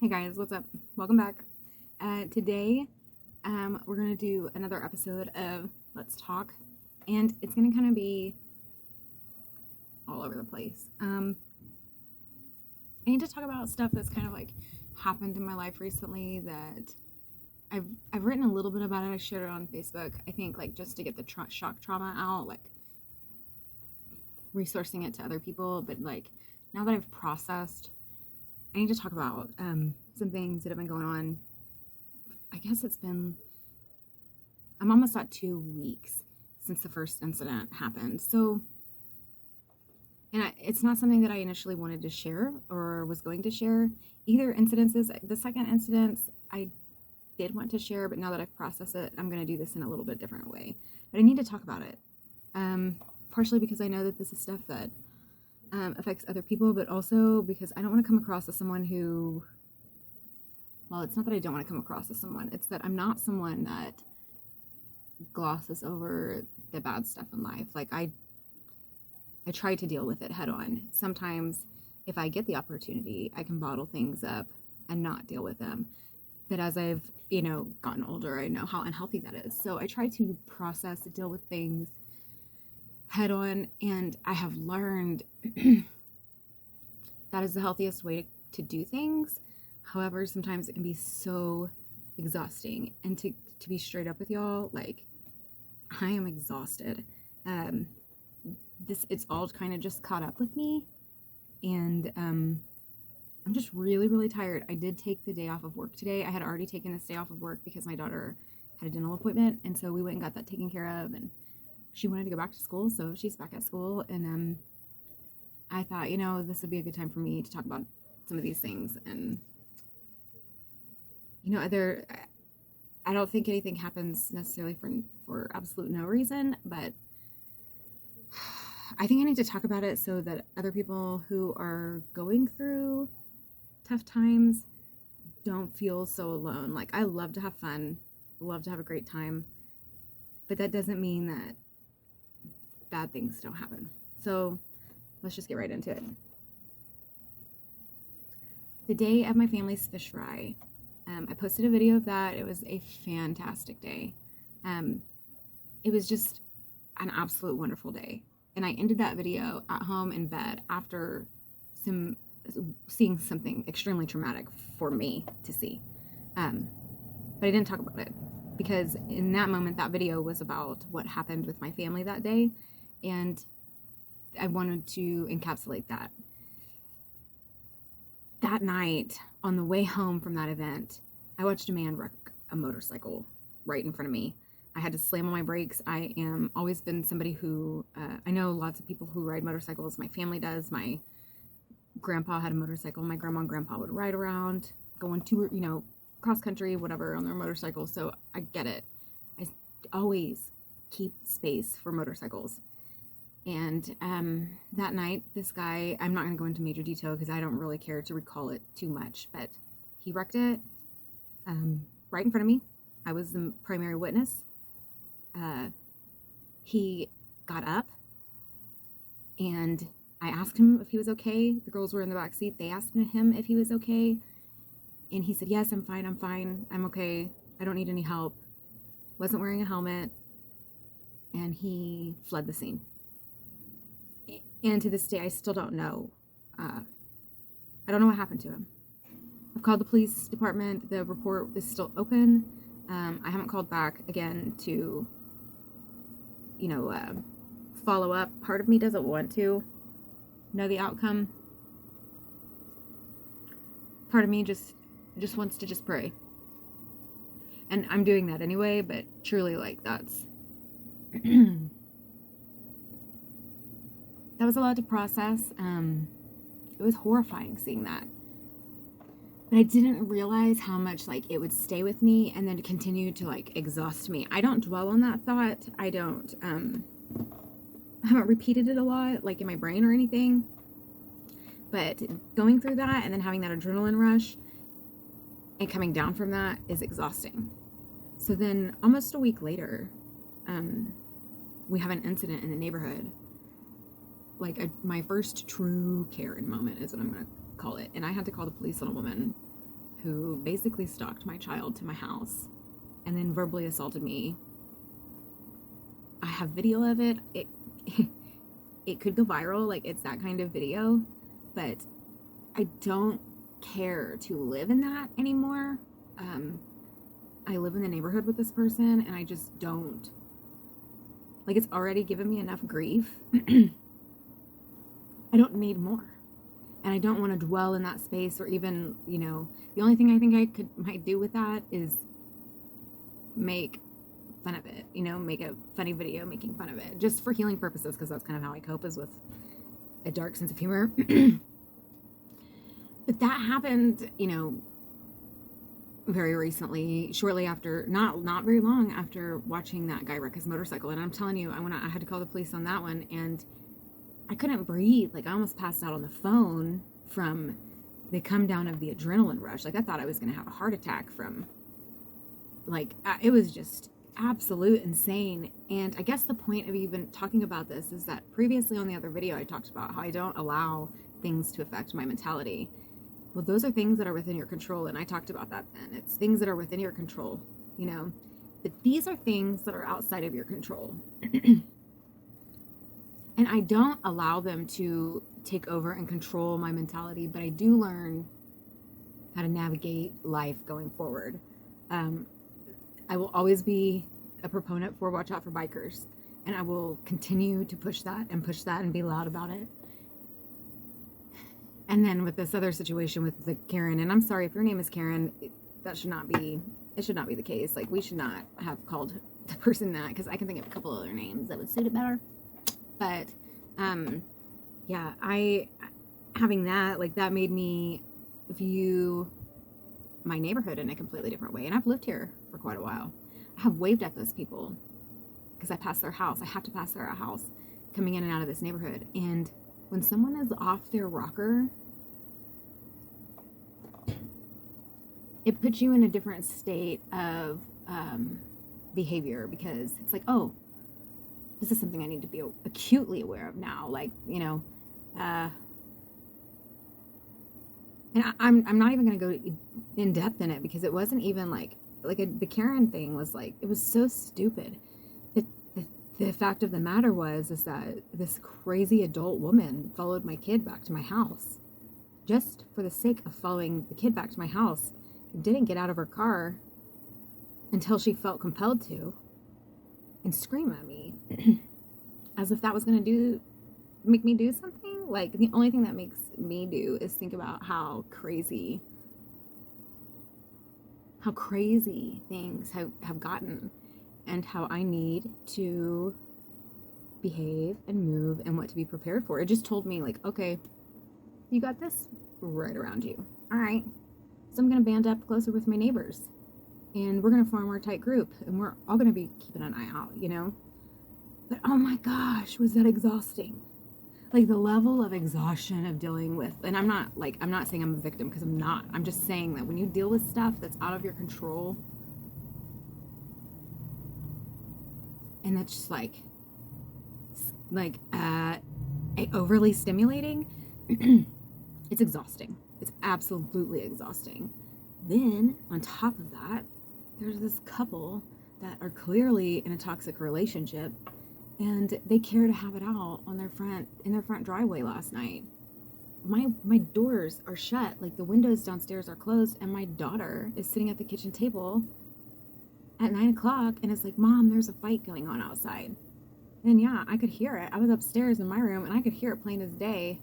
Hey guys, what's up? Welcome back. Today, we're gonna do another episode of Let's Talk, and it's gonna kind of be all over the place. I need to talk about stuff that's kind of like happened in my life recently that I've written a little bit about it. I shared it on Facebook. I think like just to get the shock trauma out, like resourcing it to other people. But like now that I've processed, I need to talk about some things that have been going on. I guess I'm almost at 2 weeks since the first incident happened. So, it's not something that I initially wanted to share or was going to share. Either incidences, the second incident, I did want to share, but now that I've processed it, I'm going to do this in a little bit different way. But I need to talk about it. Partially because I know that this is stuff that affects other people, but also because I don't want to come across as someone who, well, it's not that I don't want to come across as someone, it's that I'm not someone that glosses over the bad stuff in life. Like I try to deal with it head on. Sometimes if I get the opportunity, I can bottle things up and not deal with them. But as I've, gotten older, I know how unhealthy that is. So I try to process, deal with things head on, and I have learned that is the healthiest way to do things. However, sometimes it can be so exhausting. And to be straight up with y'all, like, I am exhausted. It's all kind of just caught up with me, and I'm just really, really tired. I did take the day off of work today. I had already taken this day off of work because my daughter had a dental appointment, and so we went and got that taken care of, and she wanted to go back to school, so she's back at school, and I thought, this would be a good time for me to talk about some of these things. And I don't think anything happens necessarily for absolute no reason, but I think I need to talk about it so that other people who are going through tough times don't feel so alone. Like, I love to have fun, love to have a great time, but that doesn't mean that bad things don't happen. So let's just get right into it. The day of my family's fish fry, I posted a video of that. It was a fantastic day. It was just an absolute wonderful day. And I ended that video at home in bed after seeing something extremely traumatic for me to see. But I didn't talk about it because in that moment, that video was about what happened with my family that day. And I wanted to encapsulate that. That night, on the way home from that event, I watched a man wreck a motorcycle right in front of me. I had to slam on my brakes. I am always been somebody who, I know lots of people who ride motorcycles. My family does. My grandpa had a motorcycle. My grandma and grandpa would ride around, going to, cross country, whatever, on their motorcycles. So I get it. I always keep space for motorcycles. And that night, this guy, I'm not going to go into major detail because I don't really care to recall it too much, but he wrecked it right in front of me. I was the primary witness. He got up, and I asked him if he was okay. The girls were in the back seat. They asked him if he was okay, and he said, "Yes, I'm fine, I'm okay, I don't need any help." Wasn't wearing a helmet, and he fled the scene. And to this day, I still don't know. I don't know what happened to him. I've called the police department. The report is still open. I haven't called back again to, follow up. Part of me doesn't want to know the outcome. Part of me just wants to just pray. And I'm doing that anyway, but truly, like, that's... that was a lot to process. It was horrifying seeing that. But I didn't realize how much, like, it would stay with me and then continue to, like, exhaust me. I don't dwell on that thought. I haven't repeated it a lot, like, in my brain or anything. But going through that and then having that adrenaline rush and coming down from that is exhausting. So then almost a week later, we have an incident in the neighborhood. Like, my first true Karen moment is what I'm going to call it. And I had to call the police on a woman who basically stalked my child to my house and then verbally assaulted me. I have video of it. It could go viral, like it's that kind of video, but I don't care to live in that anymore. I live in the neighborhood with this person, and I just don't, like, it's already given me enough grief. I don't need more. And I don't want to dwell in that space, or even, you know, the only thing I think I might do with that is make fun of it, you know, make a funny video making fun of it, just for healing purposes, because that's kind of how I cope, is with a dark sense of humor. But that happened, you know, very recently, shortly after, not very long after watching that guy wreck his motorcycle. And I'm telling you, I had to call the police on that one, and I couldn't breathe. Like, I almost passed out on the phone from the come down of the adrenaline rush. Like, I thought I was going to have a heart attack from, like, it was just absolute insane. And I guess the point of even talking about this is that previously on the other video, I talked about how I don't allow things to affect my mentality. Well, those are things that are within your control, and I talked about that then. It's things that are within your control, you know? But these are things that are outside of your control. And I don't allow them to take over and control my mentality, but I do learn how to navigate life going forward. I will always be a proponent for watch out for bikers, and I will continue to push that and be loud about it. And then with this other situation with the Karen, and I'm sorry if your name is Karen, it should not be the case. Like, we should not have called the person that, because I can think of a couple other names that would suit it better. But, yeah, having that, like, that made me view my neighborhood in a completely different way. And I've lived here for quite a while. I have waved at those people because I pass their house. I have to pass their house coming in and out of this neighborhood. And when someone is off their rocker, it puts you in a different state of behavior, because it's like, oh, this is something I need to be acutely aware of now. Like, you know, and I'm not even going to go in depth in it, because it wasn't even the Karen thing was like, it was so stupid. The fact of the matter is that this crazy adult woman followed my kid back to my house just for the sake of following the kid back to my house. Didn't get out of her car until she felt compelled to, and scream at me as if that was going to make me do something. Like, the only thing that makes me do is think about how crazy things have gotten, and how I need to behave and move and what to be prepared for. It just told me, like, okay, you got this right around you. All right. So I'm going to band up closer with my neighbors, and we're going to form our tight group, and we're all going to be keeping an eye out, you know? But oh my gosh, was that exhausting. Like, the level of exhaustion of dealing with, and I'm not saying I'm a victim, because I'm not. I'm just saying that when you deal with stuff that's out of your control, and that's just like overly stimulating, it's exhausting. It's absolutely exhausting. Then on top of that, there's this couple that are clearly in a toxic relationship, and they care to have it out on in their front driveway last night. My doors are shut, like the windows downstairs are closed, and my daughter is sitting at the kitchen table at 9 o'clock, and it's like, Mom, there's a fight going on outside. And yeah, I could hear it. I was upstairs in my room, and I could hear it plain as day.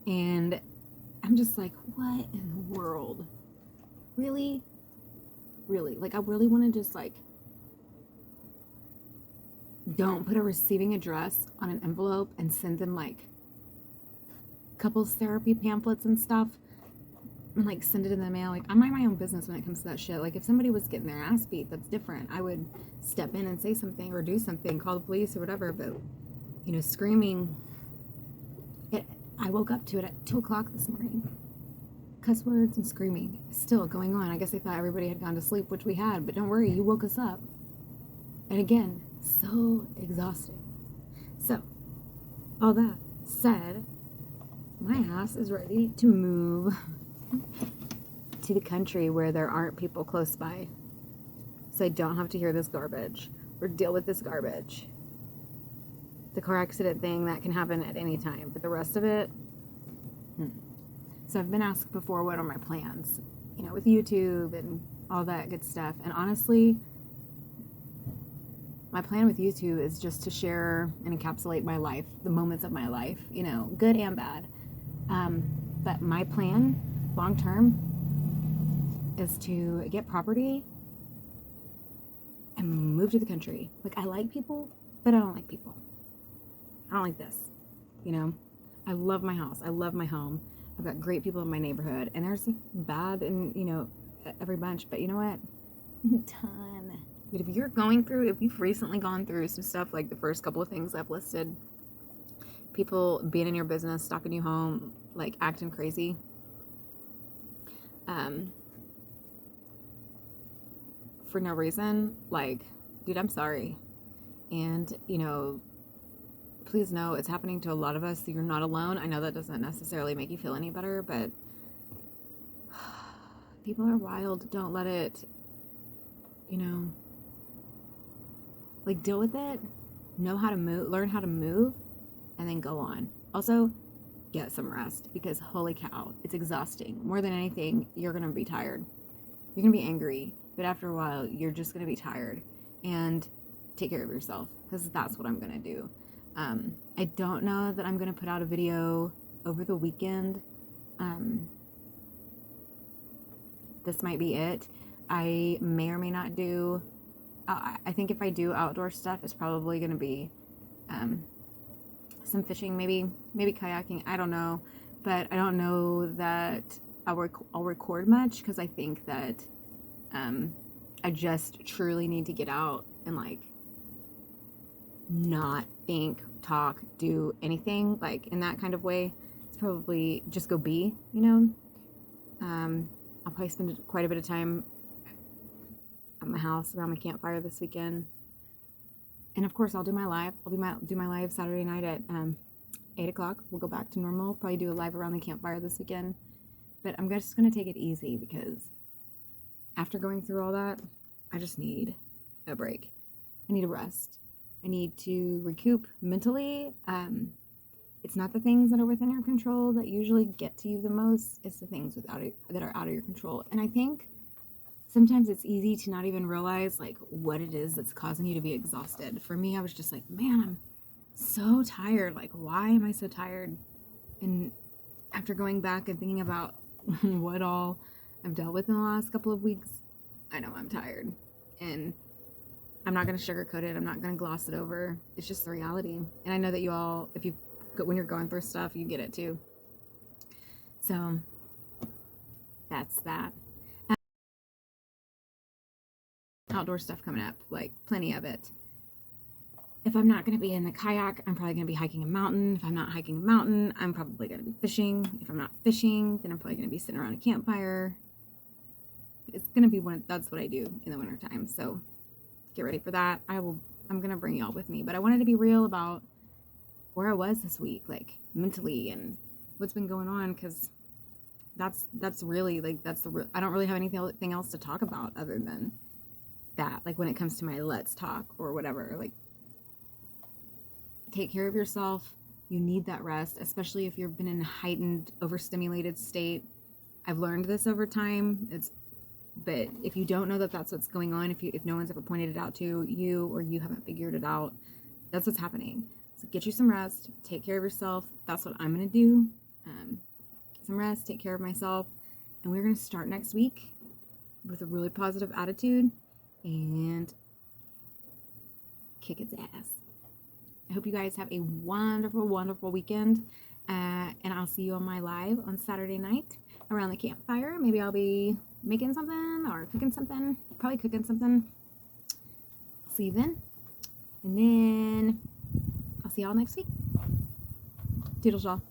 And I'm just like, what in the world? Really? Really? Like, I really want to just, like, don't put a receiving address on an envelope and send them, like, couples therapy pamphlets and stuff, and, like, send it in the mail. Like, I mind my own business when it comes to that shit. Like, if somebody was getting their ass beat, that's different. I would step in and say something or do something, call the police or whatever. But, you know, screaming, I woke up to it at 2 o'clock this morning. Cuss words and screaming still going on. I guess they thought everybody had gone to sleep, which we had, but don't worry, you woke us up. And again, so exhausting. So, all that said, my ass is ready to move to the country where there aren't people close by, so I don't have to hear this garbage or deal with this garbage. The car accident thing, that can happen at any time, but the rest of it, So I've been asked before, what are my plans, with YouTube and all that good stuff. And honestly, my plan with YouTube is just to share and encapsulate my life, the moments of my life, good and bad. But my plan, long term, is to get property and move to the country. Like, I like people, but I don't like people. I don't like this, I love my house. I love my home. I've got great people in my neighborhood, and there's bad in, every bunch, but you know what? Ton. But if you've recently gone through some stuff like the first couple of things I've listed, people being in your business, stalking you home, like acting crazy, for no reason, like, dude, I'm sorry. And, please know it's happening to a lot of us. You're not alone. I know that doesn't necessarily make you feel any better, but people are wild. Don't let it, like, deal with it. Know how to move, learn how to move, and then go on. Also, get some rest, because holy cow, it's exhausting. More than anything, you're going to be tired. You're going to be angry, but after a while, you're just going to be tired. And take care of yourself, because that's what I'm going to do. I don't know that I'm going to put out a video over the weekend. This might be it. I may or may not do, I think if I do outdoor stuff, it's probably going to be some fishing, maybe kayaking. I don't know. But I don't know that I'll record much, because I think that I just truly need to get out and, like, not think, talk, do anything, like, in that kind of way. It's probably just go be, I'll probably spend quite a bit of time at my house around my campfire this weekend. And of course, I'll do my live. Do my live Saturday night at 8 o'clock. We'll go back to normal. Probably do a live around the campfire this weekend. But I'm just going to take it easy, because after going through all that, I just need a break. I need a rest. I need to recoup mentally. It's not the things that are within your control that usually get to you the most. It's the things that are out of your control. And I think sometimes it's easy to not even realize, like, what it is that's causing you to be exhausted. For me, I was just like, man, I'm so tired. Like, why am I so tired? And after going back and thinking about what all I've dealt with in the last couple of weeks, I know I'm tired. And I'm not going to sugarcoat it. I'm not going to gloss it over. It's just the reality. And I know that you all, when you're going through stuff, you get it too. So that's that. Outdoor stuff coming up, like, plenty of it. If I'm not going to be in the kayak, I'm probably going to be hiking a mountain. If I'm not hiking a mountain, I'm probably going to be fishing. If I'm not fishing, then I'm probably going to be sitting around a campfire. It's going to be that's what I do in the wintertime. So get ready for that. I'm going to bring y'all with me, but I wanted to be real about where I was this week, like, mentally, and what's been going on, because that's really, like, I don't really have anything else to talk about other than that. Like, when it comes to my let's talk or whatever, like, take care of yourself. You need that rest, especially if you've been in a heightened, overstimulated state. I've learned this over time. But if you don't know that that's what's going on, if no one's ever pointed it out to you, or you haven't figured it out, that's what's happening. So get you some rest, take care of yourself. That's what I'm going to do. Get some rest, take care of myself. And we're going to start next week with a really positive attitude and kick its ass. I hope you guys have a wonderful, wonderful weekend. And I'll see you on my live on Saturday night around the campfire. Maybe I'll be making something or cooking something. Probably cooking something. I'll see you then. And then I'll see y'all next week. Toodles, y'all.